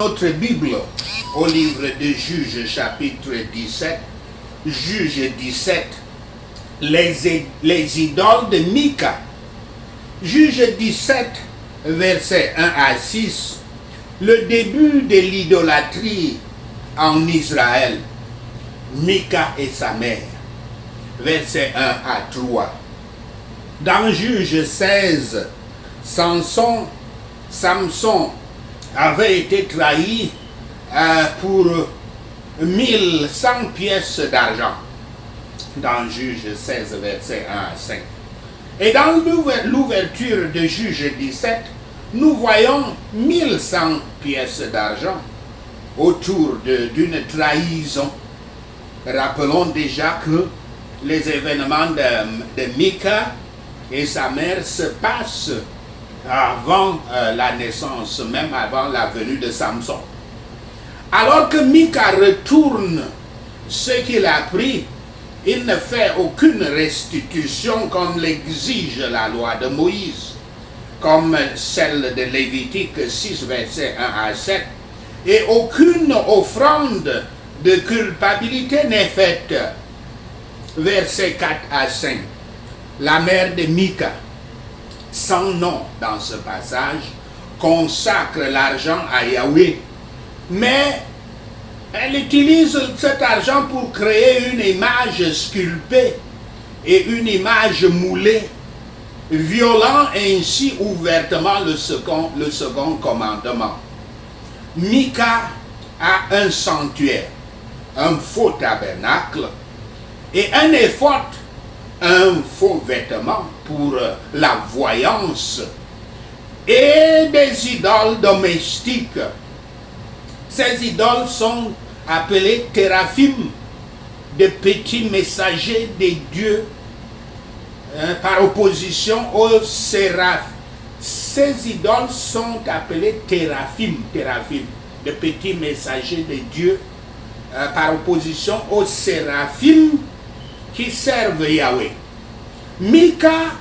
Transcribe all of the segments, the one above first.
Notre Bible, au livre de Juges, chapitre 17, Juges 17, les idoles de Mika. Juges 17, versets 1 à 6, le début de l'idolâtrie en Israël. Mika et sa mère, versets 1 à 3. Dans Juges 16, Samson avait été trahi pour 1100 pièces d'argent. Dans Juges 16, versets 1 à 5. Et dans l'ouverture de Juges 17, nous voyons 1100 pièces d'argent autour d'une trahison. Rappelons déjà que les événements de Mika et sa mère se passent avant la naissance, même avant la venue de Samson. Alors que Mika retourne ce qu'il a pris, il ne fait aucune restitution comme l'exige la loi de Moïse, comme celle de Lévitique 6, versets 1 à 7, et aucune offrande de culpabilité n'est faite. Versets 4 à 5. La mère de Mika, sans nom dans ce passage, consacre l'argent à Yahweh, mais elle utilise cet argent pour créer une image sculptée et une image moulée, violant ainsi ouvertement le second commandement. Mika a un sanctuaire, un faux tabernacle et un éphod, un faux vêtement pour la voyance, et des idoles domestiques. Ces idoles sont appelées téraphim, de petits messagers des dieux, par opposition aux séraphes. Ces idoles sont appelées téraphim, de petits messagers des dieux, par opposition aux séraphim qui servent Yahweh. Mika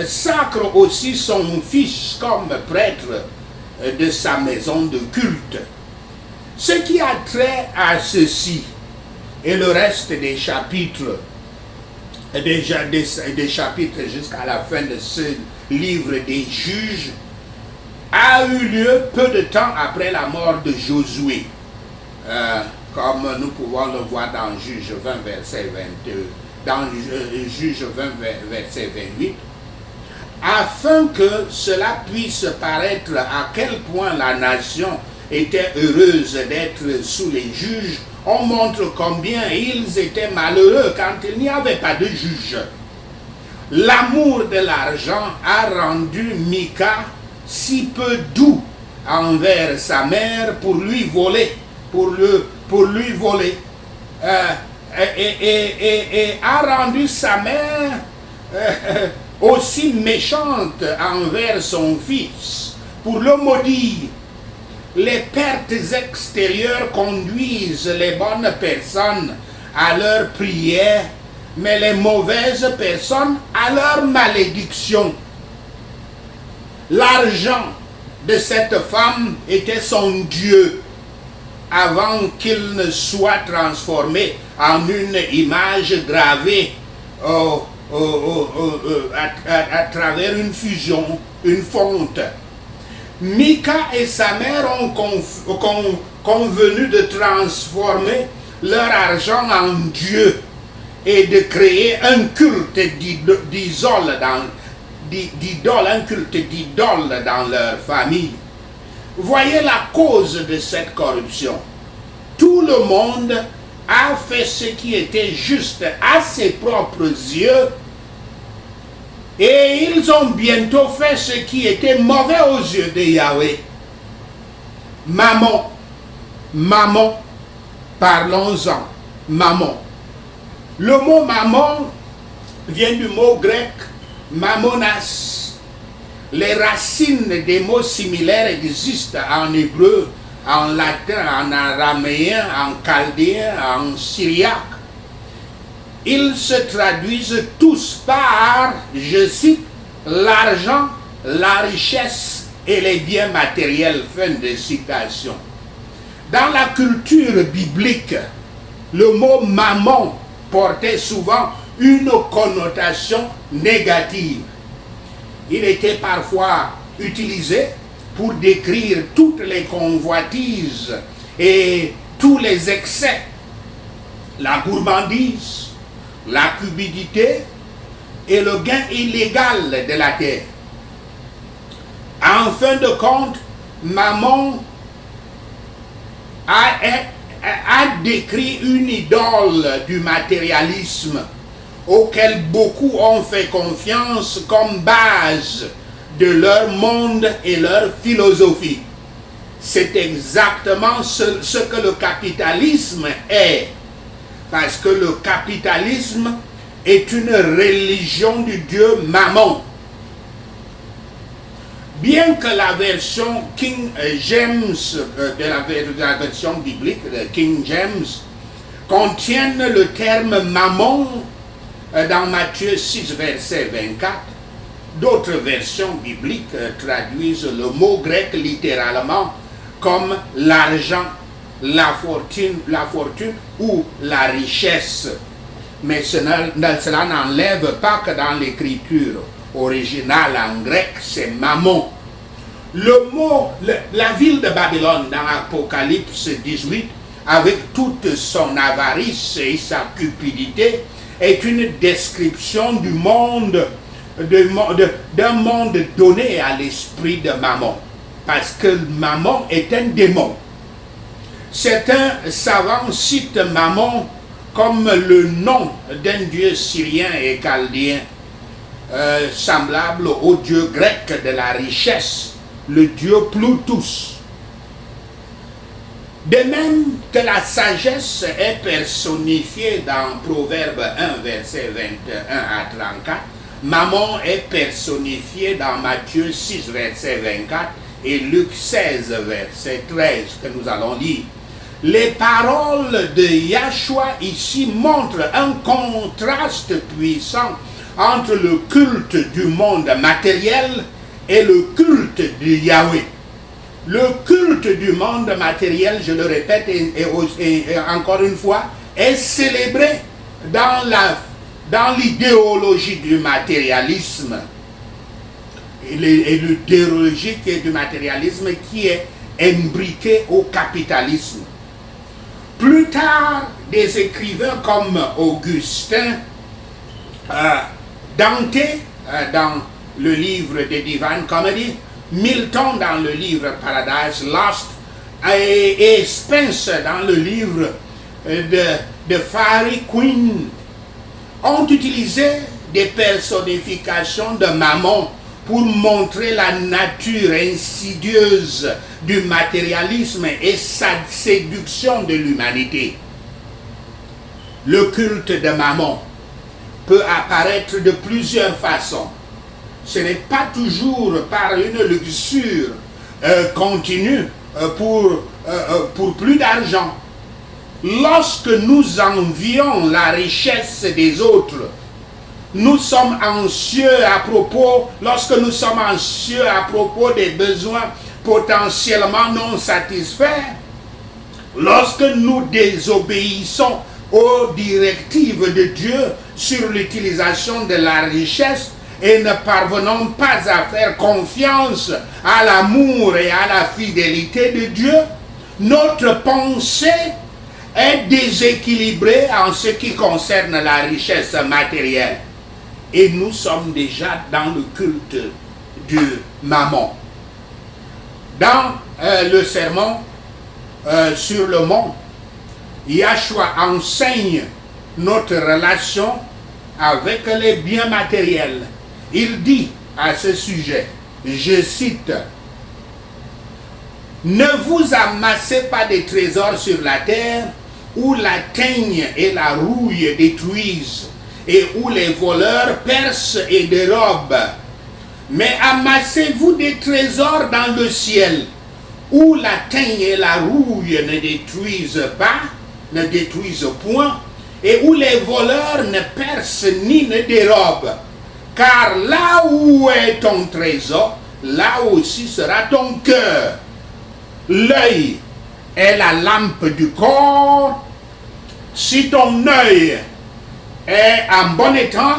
sacre aussi son fils comme prêtre de sa maison de culte. Ce qui a trait à ceci et le reste des chapitres, des chapitres jusqu'à la fin de ce livre des juges, a eu lieu peu de temps après la mort de Josué, comme nous pouvons le voir dans Juges 20, verset 22, dans Juges 20, verset 28, afin que cela puisse paraître à quel point la nation était heureuse d'être sous les juges. On montre combien ils étaient malheureux quand il n'y avait pas de juge. L'amour de l'argent a rendu Mika si peu doux envers sa mère pour lui voler, et a rendu sa mère aussi méchante envers son fils pour le maudire. Les pertes extérieures conduisent les bonnes personnes à leur prière, mais les mauvaises personnes à leur malédiction. L'argent de cette femme était son Dieu avant qu'il ne soit transformé en une image gravée à travers une fusion, une fonte. Mika et sa mère ont convenu de transformer leur argent en Dieu et de créer un culte un culte d'idole dans leur famille. Voyez la cause de cette corruption. Tout le monde a fait ce qui était juste à ses propres yeux, et ils ont bientôt fait ce qui était mauvais aux yeux de Yahweh. Mammon, parlons-en, mammon. Le mot mammon vient du mot grec mammonas. Les racines des mots similaires existent en hébreu, en latin, en araméen, en chaldéen, en syriaque. Ils se traduisent tous par, je cite, l'argent, la richesse et les biens matériels. Fin de citation. Dans la culture biblique, le mot mammon portait souvent une connotation négative. Il était parfois utilisé pour décrire toutes les convoitises et tous les excès, la gourmandise, la cupidité et le gain illégal de la terre. En fin de compte, Mammon a décrit une idole du matérialisme auquel beaucoup ont fait confiance comme base de leur monde et leur philosophie. C'est exactement ce que le capitalisme est, parce que le capitalisme est une religion du dieu Mammon. Bien que la version King James, de la version biblique de King James, contienne le terme Mammon dans Matthieu 6, verset 24, d'autres versions bibliques traduisent le mot grec littéralement comme l'argent, la fortune ou la richesse. Mais cela n'enlève pas que dans l'écriture originale en grec, c'est Mammon. Le mot, la ville de Babylone dans Apocalypse 18, avec toute son avarice et sa cupidité, est une description du monde, d'un monde donné à l'esprit de Mammon. Parce que Mammon est un démon. Certains savants citent Mammon comme le nom d'un dieu syrien et chaldéen, semblable au dieu grec de la richesse, le dieu Plutus. De même que la sagesse est personnifiée dans Proverbe 1, verset 21 à 34, Mammon est personnifié dans Matthieu 6, verset 24 et Luc 16, verset 13 que nous allons lire. Les paroles de Yahshua ici montrent un contraste puissant entre le culte du monde matériel et le culte de Yahweh. Le culte du monde matériel, je le répète et encore une fois, est célébré dans l'idéologie du matérialisme. Et l'idéologie du matérialisme qui est imbriquée au capitalisme. Plus tard, des écrivains comme Augustin, Dante dans le livre de Divine Comedy, Milton dans le livre Paradise Lost et Spence dans le livre de Fairy Queen ont utilisé des personnifications de Mammon pour montrer la nature insidieuse du matérialisme et sa séduction de l'humanité. Le culte de Mammon peut apparaître de plusieurs façons. Ce n'est pas toujours par une luxure continue pour plus d'argent. Lorsque nous envions la richesse des autres, nous sommes anxieux lorsque nous sommes anxieux à propos des besoins potentiellement non satisfaits, lorsque nous désobéissons aux directives de Dieu sur l'utilisation de la richesse et ne parvenons pas à faire confiance à l'amour et à la fidélité de Dieu, notre pensée est déséquilibrée en ce qui concerne la richesse matérielle. Et nous sommes déjà dans le culte du Mammon. Dans le sermon sur le mont, Yahshua enseigne notre relation avec les biens matériels. Il dit à ce sujet, je cite, « Ne vous amassez pas des trésors sur la terre où la teigne et la rouille détruisent et où les voleurs percent et dérobent. Mais amassez-vous des trésors dans le ciel où la teigne et la rouille ne détruisent point, et où les voleurs ne percent ni ne dérobent. Car là où est ton trésor, là aussi sera ton cœur. L'œil est la lampe du corps. Si ton œil est en bon état,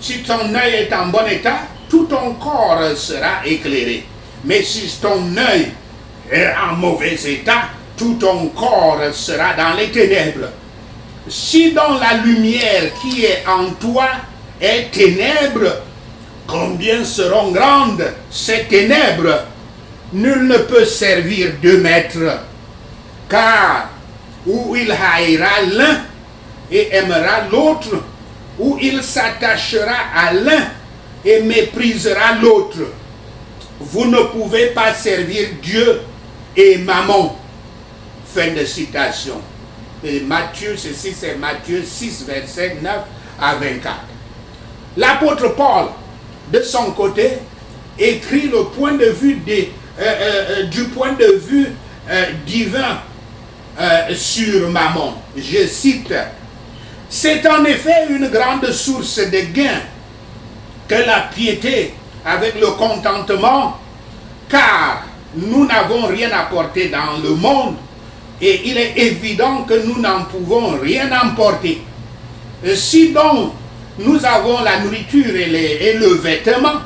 si ton œil est en bon état, tout ton corps sera éclairé. Mais si ton œil est en mauvais état, tout ton corps sera dans les ténèbres. Si donc la lumière qui est en toi est ténèbres, combien seront grandes ces ténèbres? Nul ne peut servir deux maîtres, car ou il haïra l'un et aimera l'autre, ou il s'attachera à l'un et méprisera l'autre. Vous ne pouvez pas servir Dieu et Mammon. Fin de citation. Et Matthieu, ceci c'est Matthieu 6, verset 9 à 24. L'apôtre Paul, de son côté, écrit le point de vue du point de vue divin sur Mammon. Je cite: c'est en effet une grande source de gain que la piété avec le contentement, car nous n'avons rien apporté dans le monde et il est évident que nous n'en pouvons rien emporter. Si donc nous avons la nourriture et le vêtement,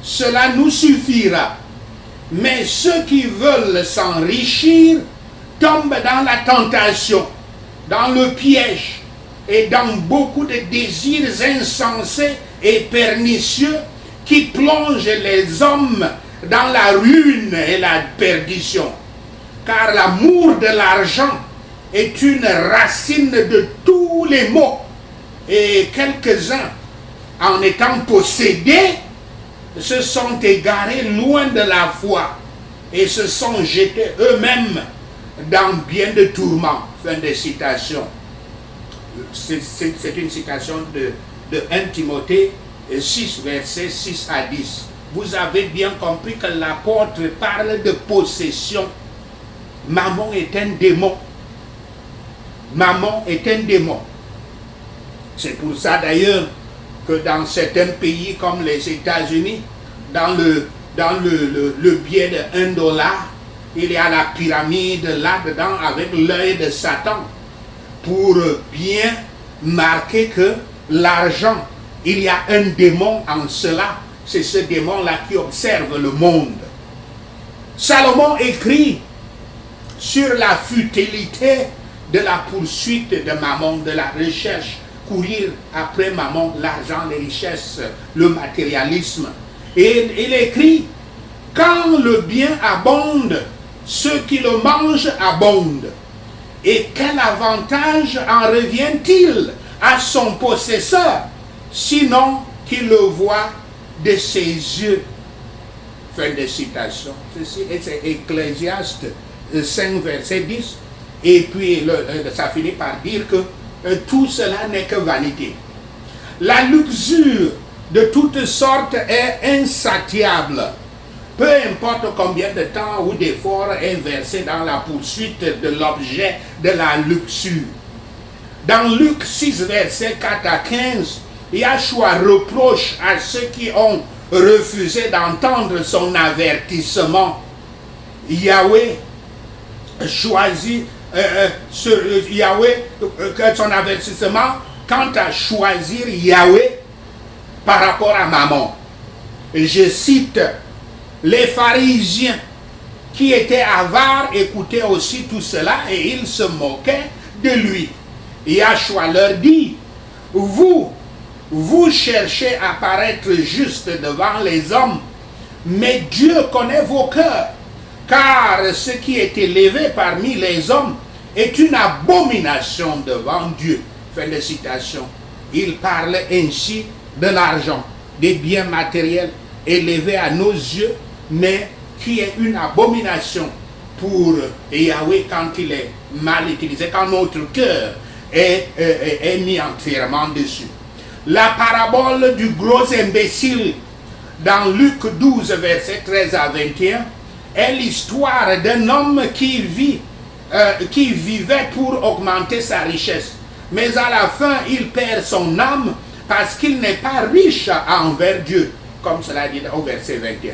cela nous suffira. Mais ceux qui veulent s'enrichir tombent dans la tentation, dans le piège et dans beaucoup de désirs insensés et pernicieux qui plongent les hommes dans la ruine et la perdition. Car l'amour de l'argent est une racine de tous les maux. Et quelques-uns, en étant possédés, se sont égarés loin de la foi et se sont jetés eux-mêmes dans bien de tourments. Fin de citation. C'est une citation de 1 Timothée 6, versets 6 à 10. Vous avez bien compris que l'apôtre parle de possession. Mammon est un démon. Mammon est un démon. C'est pour ça d'ailleurs que dans certains pays comme les États-Unis, dans le billet de $1, il y a la pyramide là-dedans avec l'œil de Satan pour bien marquer que l'argent, il y a un démon en cela. C'est ce démon-là qui observe le monde. Salomon écrit sur la futilité de la poursuite de Mammon, de la recherche, courir après Mammon, l'argent, les richesses, le matérialisme. Et il écrit: quand le bien abonde, ceux qui le mangent abondent. Et quel avantage en revient-il à son possesseur, sinon qu'il le voit de ses yeux? Fin de citation. Ceci c'est Ecclésiaste 5, verset 10. Et puis ça finit par dire que tout cela n'est que vanité. La luxure de toutes sortes est insatiable. Peu importe combien de temps ou d'efforts est versé dans la poursuite de l'objet de la luxure. Dans Luc 6, verset 4 à 15, Yahshua reproche à ceux qui ont refusé d'entendre son avertissement. Yahweh choisit son avertissement quant à choisir Yahweh par rapport à Mammon. Je cite: les pharisiens qui étaient avares écoutaient aussi tout cela et ils se moquaient de lui. Yahshua leur dit: vous cherchez à paraître juste devant les hommes, mais Dieu connaît vos cœurs, car ce qui est élevé parmi les hommes est une abomination devant Dieu. Fin de citation. Il parle ainsi de l'argent, des biens matériels élevés à nos yeux, mais qui est une abomination pour Yahweh quand il est mal utilisé, quand notre cœur est mis entièrement dessus. La parabole du gros imbécile dans Luc 12, verset 13 à 21, est l'histoire d'un homme qui vivait pour augmenter sa richesse. Mais à la fin, il perd son âme parce qu'il n'est pas riche envers Dieu, comme cela dit au verset 21.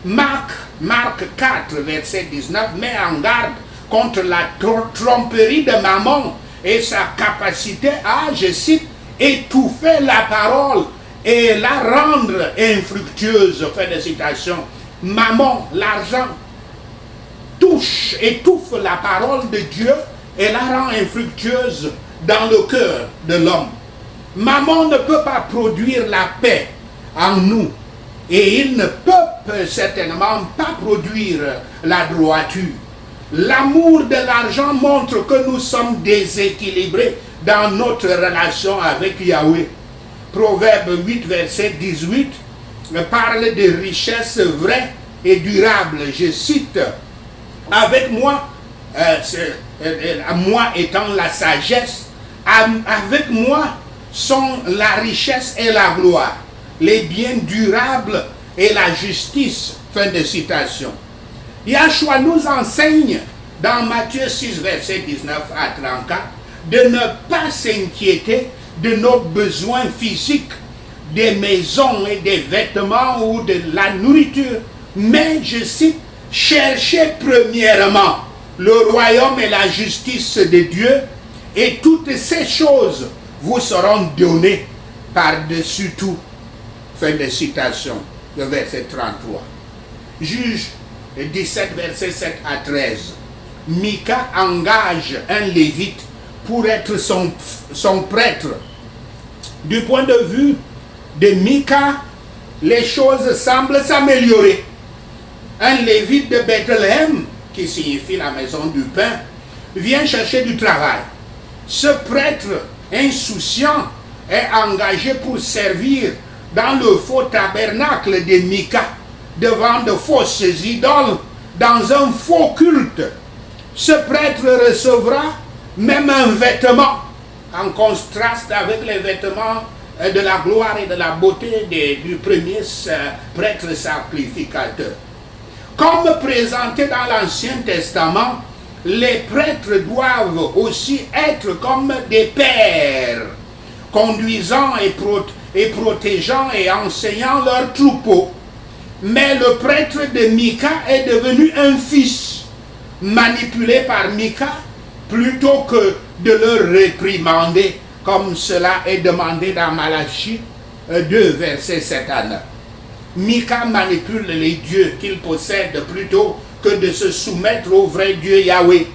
Marc 4, verset 19, met en garde contre la tromperie de Mammon et sa capacité à, je cite, étouffer la parole et la rendre infructueuse. Fin de citation. Mammon, l'argent, étouffe la parole de Dieu et la rend infructueuse dans le cœur de l'homme. Mammon ne peut pas produire la paix en nous et il ne peut certainement pas produire la droiture. L'amour de l'argent montre que nous sommes déséquilibrés dans notre relation avec Yahweh. Proverbe 8, verset 18 parle de richesses vraies et durables. Je cite, avec moi, moi étant la sagesse, avec moi sont la richesse et la gloire, les biens durables et la justice. Fin de citation. Yahshua nous enseigne dans Matthieu 6, verset 19 à 34, de ne pas s'inquiéter de nos besoins physiques, des maisons et des vêtements ou de la nourriture, mais, je cite, cherchez premièrement le royaume et la justice de Dieu, et toutes ces choses vous seront données par-dessus tout. Fin de citation, le verset 33. Juge 17, verset 7 à 13. Mika engage un lévite pour être son prêtre. Du point de vue de Mika, les choses semblent s'améliorer. Un lévite de Bethléem, qui signifie la maison du pain, vient chercher du travail. Ce prêtre insouciant est engagé pour servir dans le faux tabernacle de Mika, devant de fausses idoles, dans un faux culte. Ce prêtre recevra même un vêtement, en contraste avec les vêtements de la gloire et de la beauté du premier prêtre sacrificateur. Comme présenté dans l'Ancien Testament, les prêtres doivent aussi être comme des pères, conduisant et protégeant et enseignant leurs troupeaux. Mais le prêtre de Mika est devenu un fils, manipulé par Mika, plutôt que de le réprimander, comme cela est demandé dans Malachie 2, versets 7 à 9. Mika manipule les dieux qu'il possède plutôt que de se soumettre au vrai Dieu Yahweh.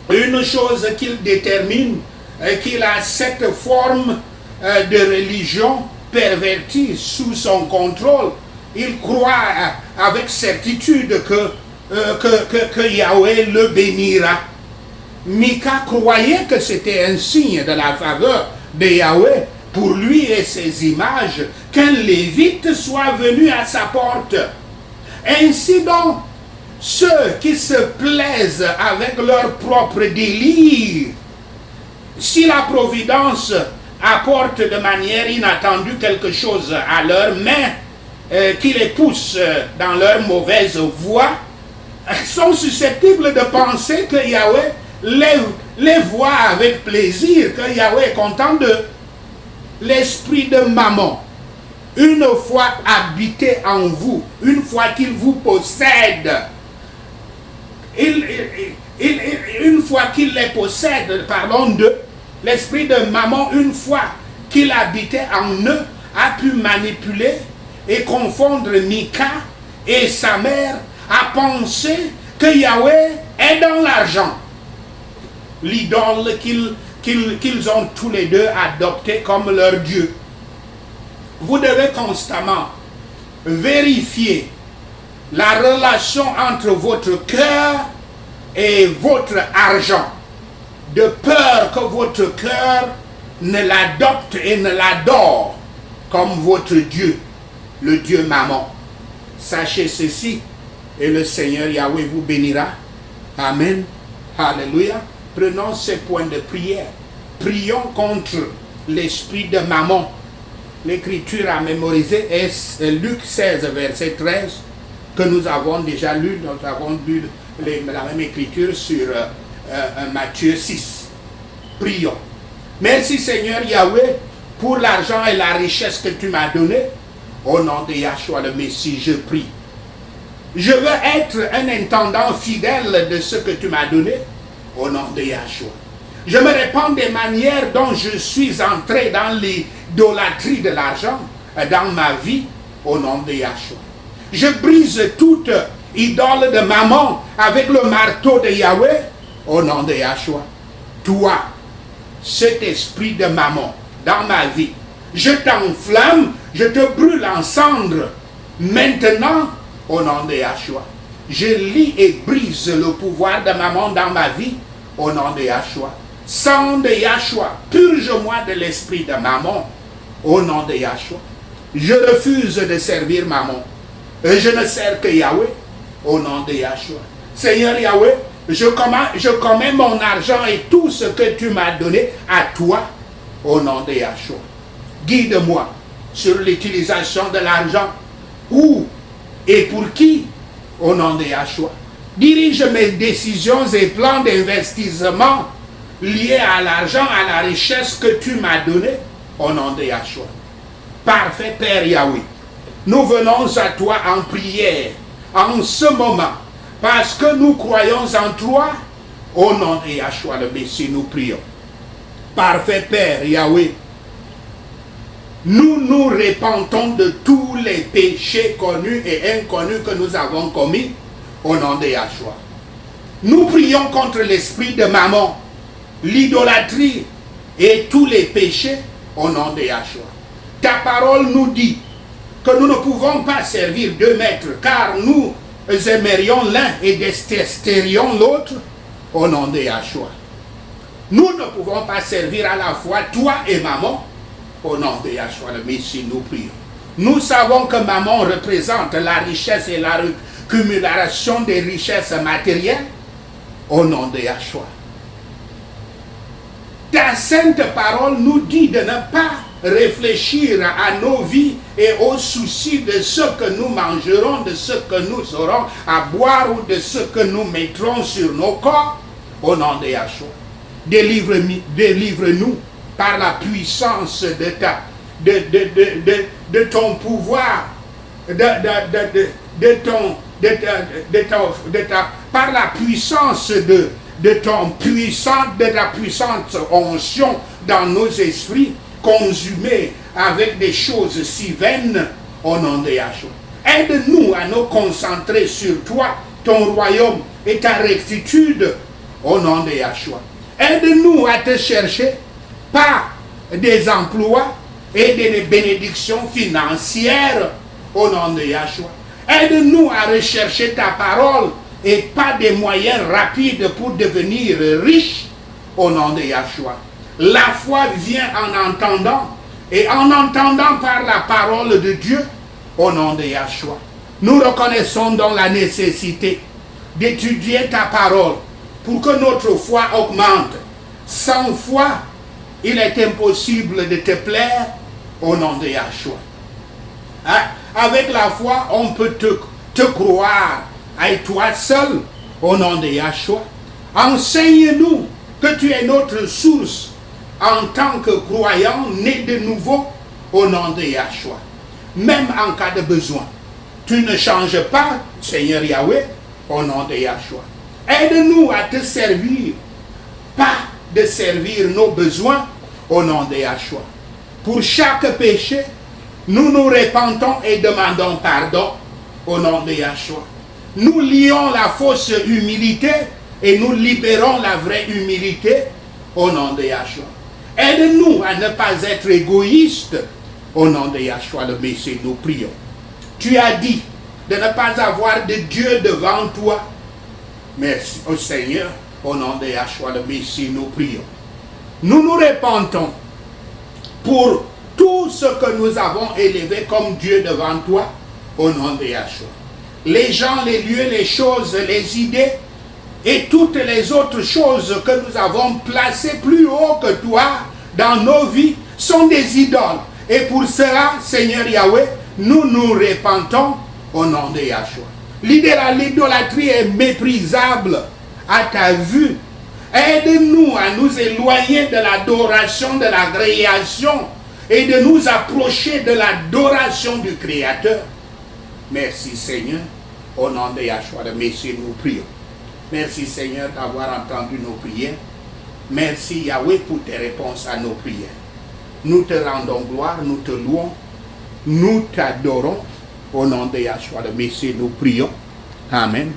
Une chose qu'il détermine est qu'il a cette forme de religion pervertie sous son contrôle. Il croit avec certitude que Yahweh le bénira. Mika croyait que c'était un signe de la faveur de Yahweh pour lui et ses images qu'un lévite soit venu à sa porte. Ainsi donc, ceux qui se plaisent avec leur propre délire, si la providence apporte de manière inattendue quelque chose à leurs mains, qui les pousse dans leur mauvaise voie, sont susceptibles de penser que Yahweh les voit avec plaisir, que Yahweh est content d'eux. L'esprit de Mammon, une fois habité en vous, une fois qu'il vous possède, une fois qu'il les possède, parlons d'eux, l'esprit de Mammon, une fois qu'il habitait en eux, a pu manipuler et confondre Mika et sa mère à penser que Yahweh est dans l'argent. L'idole qu'ils ont tous les deux adopté comme leur Dieu. Vous devez constamment vérifier la relation entre votre cœur et votre argent, de peur que votre cœur ne l'adopte et ne l'adore comme votre Dieu, le Dieu Mammon. Sachez ceci, et le Seigneur Yahweh vous bénira. Amen. Alléluia. Prenons ces points de prière. Prions contre l'esprit de Mammon. L'écriture à mémoriser est Luc 16, verset 13, que nous avons déjà lu. Nous avons lu la même écriture sur Matthieu 6. Prions. Merci Seigneur Yahweh pour l'argent et la richesse que tu m'as donné. Au nom de Yahshua le Messie, je prie. Je veux être un intendant fidèle de ce que tu m'as donné, au nom de Yahshua. Je me répands des manières dont je suis entré dans l'idolâtrie de l'argent dans ma vie, au nom de Yahshua. Je brise toute idole de maman avec le marteau de Yahweh, au nom de Yahshua. Toi, cet esprit de maman dans ma vie, je t'enflamme, je te brûle en cendres. Maintenant, au nom de Yahshua, je lis et brise le pouvoir de maman dans ma vie, au nom de Yahshua. Sang de Yahshua, purge-moi de l'esprit de maman, au nom de Yahshua. Je refuse de servir maman. Et je ne sers que Yahweh, au nom de Yahshua. Seigneur Yahweh, je commets mon argent et tout ce que tu m'as donné à toi, au nom de Yahshua. Guide-moi sur l'utilisation de l'argent. Où et pour qui, au nom de Yahshua. Dirige mes décisions et plans d'investissement liés à l'argent, à la richesse que tu m'as donnée, au nom de Yahshua. Parfait Père Yahweh, nous venons à toi en prière en ce moment, parce que nous croyons en toi, au nom de Yahshua le Messie, nous prions. Parfait Père Yahweh, nous nous repentons de tous les péchés connus et inconnus que nous avons commis, au nom de Yahshua. Nous prions contre l'esprit de maman, l'idolâtrie et tous les péchés, au nom de Yahshua. Ta parole nous dit que nous ne pouvons pas servir deux maîtres, car nous aimerions l'un et détesterions l'autre, au nom de Yahshua. Nous ne pouvons pas servir à la fois toi et maman, au nom de Yahshua le Messie, nous prions. Nous savons que maman représente la richesse et la accumulation des richesses matérielles, au nom de Yahshua. Ta sainte parole nous dit de ne pas réfléchir à nos vies et aux soucis de ce que nous mangerons, de ce que nous aurons à boire ou de ce que nous mettrons sur nos corps, au nom de Yahshua. Délivre-nous par la puissance de ton pouvoir, par la puissance de la puissante onction dans nos esprits, consumés avec des choses si vaines, au nom de Yahshua. Aide-nous à nous concentrer sur toi, ton royaume et ta rectitude, au nom de Yahshua. Aide-nous à te chercher, pas des emplois et des bénédictions financières, au nom de Yahshua. Aide-nous à rechercher ta parole et pas des moyens rapides pour devenir riche, au nom de Yahshua. La foi vient en entendant, et en entendant par la parole de Dieu, au nom de Yahshua. Nous reconnaissons donc la nécessité d'étudier ta parole pour que notre foi augmente. Sans foi, il est impossible de te plaire, au nom de Yahshua. Avec la foi, on peut te croire à toi seul, au nom de Yahshua. Enseigne-nous que tu es notre source en tant que croyant né de nouveau, au nom de Yahshua. Même en cas de besoin, tu ne changes pas, Seigneur Yahweh, au nom de Yahshua. Aide-nous à te servir, pas de servir nos besoins, au nom de Yahshua. Pour chaque péché, nous nous repentons et demandons pardon, au nom de Yahshua. Nous lions la fausse humilité et nous libérons la vraie humilité, au nom de Yahshua. Aide-nous à ne pas être égoïstes, au nom de Yahshua le Messie, nous prions. Tu as dit de ne pas avoir de Dieu devant toi. Merci au Seigneur, au nom de Yahshua le Messie, nous prions. Nous nous repentons pour tout ce que nous avons élevé comme Dieu devant toi, au nom de Yahshua. Les gens, les lieux, les choses, les idées et toutes les autres choses que nous avons placées plus haut que toi dans nos vies sont des idoles. Et pour cela, Seigneur Yahweh, nous nous repentons au nom de Yahshua. L'idolâtrie est méprisable à ta vue. Aide-nous à nous éloigner de l'adoration de la création et de nous approcher de l'adoration du Créateur. Merci Seigneur. Au nom de Yahshua de Messie, nous prions. Merci Seigneur d'avoir entendu nos prières. Merci Yahweh pour tes réponses à nos prières. Nous te rendons gloire, nous te louons, nous t'adorons. Au nom de Yahshua de Messie, nous prions. Amen.